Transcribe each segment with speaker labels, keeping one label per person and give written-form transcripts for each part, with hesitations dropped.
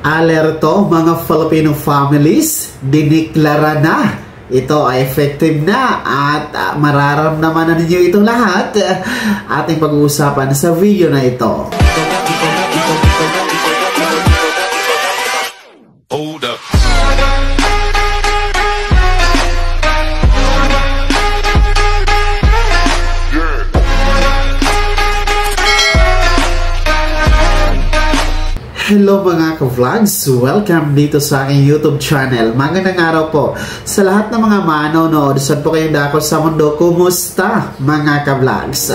Speaker 1: Alerto mga Filipino families, diniklara na ito ay effective na at mararamdaman na ninyo itong lahat. Ating pag-uusapan sa video na ito.
Speaker 2: Hold up.
Speaker 1: Hello mga ka-vlogs! Welcome dito sa aking YouTube channel. Magandang araw po sa lahat ng mga manonood. Saan po kayong dako sa mundo? Kumusta mga ka-vlogs?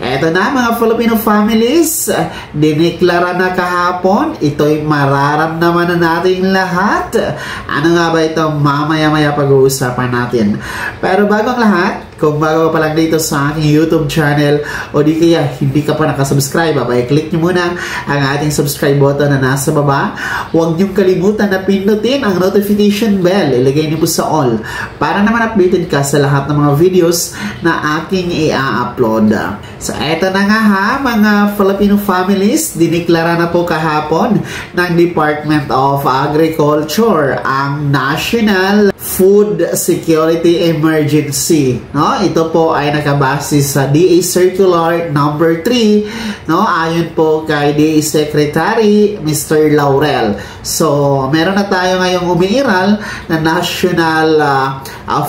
Speaker 1: Eto na mga Filipino families, diniklara na kahapon. Ito'y mararamdaman na natin lahat. Ano nga ba ito? Mamaya-maya pag-uusapan natin. Pero bago ang lahat, kung bago pa lang dito sa aking YouTube channel o di kaya hindi ka pa nakasubscribe, click nyo muna ang ating subscribe button na nasa baba. Huwag nyo kalimutan na pindutin ang notification bell. Ilagay nyo po sa all para naman updated ka sa lahat ng mga videos na aking i-upload. So eto na nga ha mga Filipino families, diniklara na po kahapon ng Department of Agriculture ang National Food Security Emergency. Ito po ay nakabase sa DA Circular number 3, ayon po kay DA Secretary Mr. Laurel. So, meron na tayo ngayong umiiral na National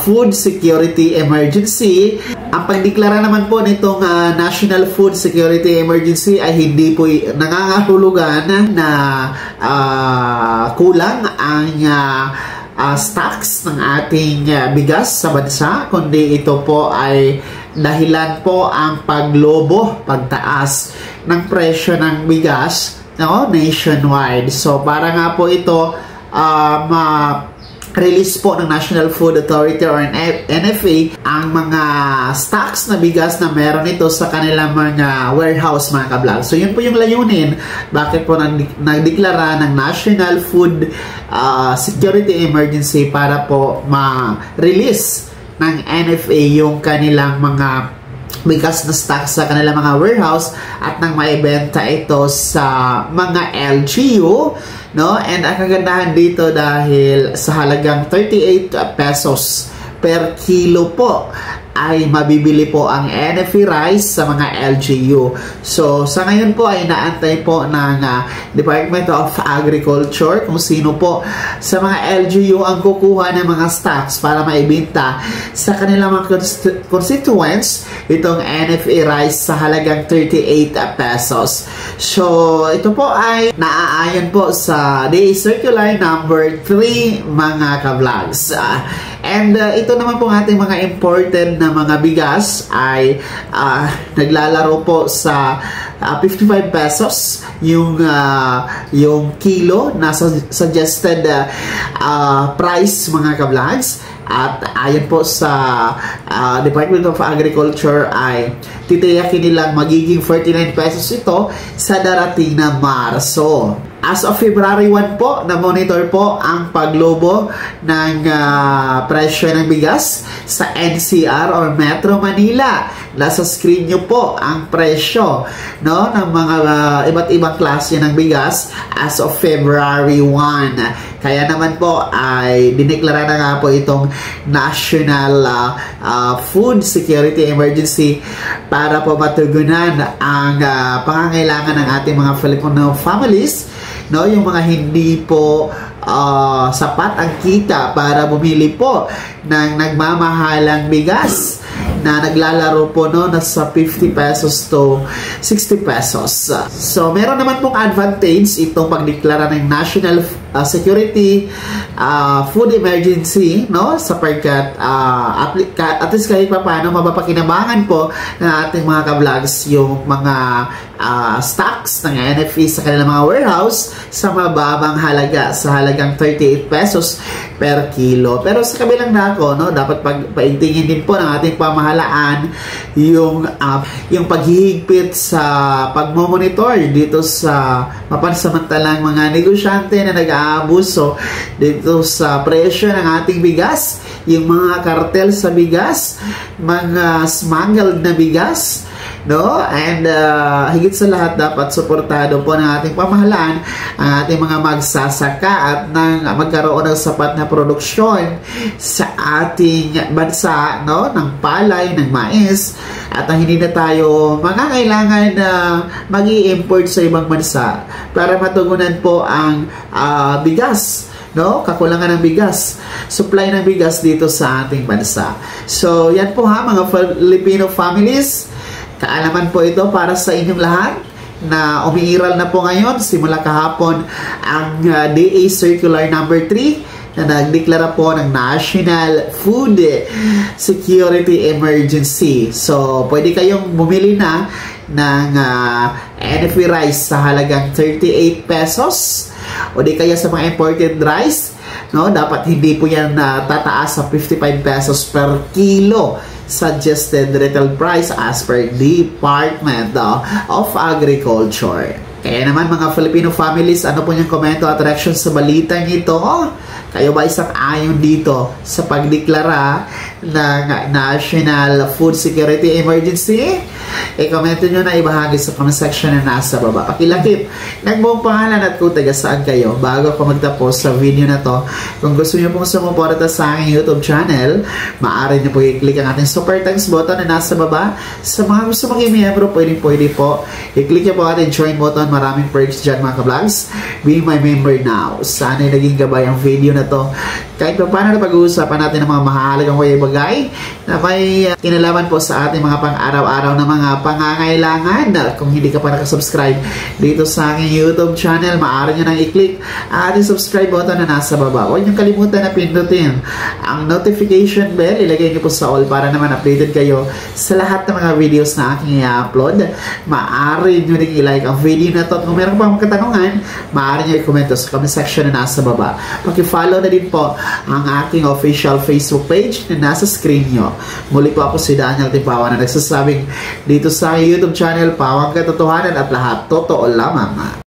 Speaker 1: Food Security Emergency. Ang pagdeklara naman po nitong National Food Security Emergency ay hindi po nangangahulugan na kulang ang stocks ng ating bigas sa bansa, kundi ito po ay dahilan po ang pagtaas ng presyo ng bigas nationwide. So para nga po ito release po ng National Food Authority or NFA ang mga stocks na bigas na meron ito sa kanilang mga warehouse mga ka-vlog. So yun po yung layunin bakit po nagdeklara ng National Food Security Emergency para po ma-release ng NFA yung kanilang mga bigas na stocks sa kanilang mga warehouse at nang maibenta ito sa mga LGU, and ang kagandahan dito dahil sa halagang 38 pesos per kilo po ay mabibili po ang NFA rice sa mga LGU. So, sa ngayon po ay naantay po ng Department of Agriculture kung sino po sa mga LGU ang kukuha ng mga stocks para maibenta sa kanilang mga constituents itong NFA rice sa halagang 38 pesos. So, ito po ay naaayon po sa DA Circular number 3 mga ka-vlogs. And ito naman po ating mga imported na mga bigas ay naglalaro po sa 55 pesos yung kilo na suggested price mga ka-vlogs. At ayon po sa Department of Agriculture ay titiyakin nilang magiging 49 pesos ito sa darating na Marso. As of February 1 po, na-monitor po ang paglobo ng presyo ng bigas sa NCR or Metro Manila. Nasa screen nyo po ang presyo ng mga iba't ibang klase ng bigas as of February 1. Kaya naman po ay dineklara na nga po itong National Food Security Emergency para po matugunan ang pangangailangan ng ating mga Filipino families, yung mga hindi po sapat ang kita para bumili po ng nagmamahalang bigas na naglalaro po na sa 50 pesos to 60 pesos. So, meron naman pong advantage itong pagdeklara ng National Security Food Emergency, sapagkat at least kahit pa paano mapapakinabangan po ng ating mga ka-vlogs yung mga stocks ng NFA sa kanilang mga warehouse sa mababang halaga, sa halagang 38 pesos per kilo. Pero sa kabilang dako, dapat paigtingin din po ng ating pamahalaan yung paghihigpit sa pagmomonitor dito sa mapansamantalang mga negosyante na nag-aabuso dito sa presyo ng ating bigas, yung mga kartel sa bigas, mga smuggled na bigas, no? And higit sa lahat, dapat suportado po ng ating pamahalaan ang ating mga magsasaka at nang magkaroon ng sapat na produksyon sa ating bansa, no? Ng palay, ng mais, at hindi na tayo mangangailangan na mag-i-import sa ibang bansa para matugunan po ang bigas, no? Kakulangan ng bigas, supply ng bigas dito sa ating bansa. So, yan po ha, mga Filipino families. Kaalaman po ito para sa inyong lahat na umiiral na po ngayon simula kahapon ang DA Circular number 3 na nagdeklara po ng National Food Security Emergency. So, pwede kayong bumili na ng NFE rice sa halagang 38 pesos o di kaya sa mga imported rice, no, dapat hindi po yan tataas sa 55 pesos per kilo suggested retail price as per Department of Agriculture. Kaya naman mga Filipino families, ano po yung komento at reaction sa balitang ito? Kayo ba isang ayon dito sa pagdeklara ng National Food Security Emergency? I-comment nyo na, ibahagi sa comment section na nasa baba. Pakilakip ng buong pangalan at kung taga saan kayo bago ako magtapos sa video na to. Kung gusto nyo pong sumuporta sa aking YouTube channel, maaari nyo po i-click ang ating super thanks button na nasa baba. Sa mga gusto maging miyembro, pwede po i-click nyo po ating join button. Maraming perks dyan mga ka-vlogs. Be my member now. Sana'y naging gabay ang video na to. Kahit pa paano na pag-uusapan natin ng mga mahalagang bagay na may kinalaman po sa ating mga pang-araw-araw na mga pangangailangan. Kung hindi ka pa nakasubscribe dito sa aking YouTube channel, maaari nyo nang i-click ang ating subscribe button na nasa baba. Huwag nyo kalimutan na pindutin ang notification bell. Ilagay nyo po sa all para naman updated kayo sa lahat ng mga videos na aking i-upload. Maaari nyo rin i-like ang video na to. At kung meron pa mga katanungan, maaari nyo i-comment sa comment section na nasa baba. Paki-follow na din po ang aking official Facebook page na nasa screen nyo. Muli po ako si Daniel Tipawan na nagsasabing dito sa YouTube channel, pawang katotohanan at lahat totoo lamang.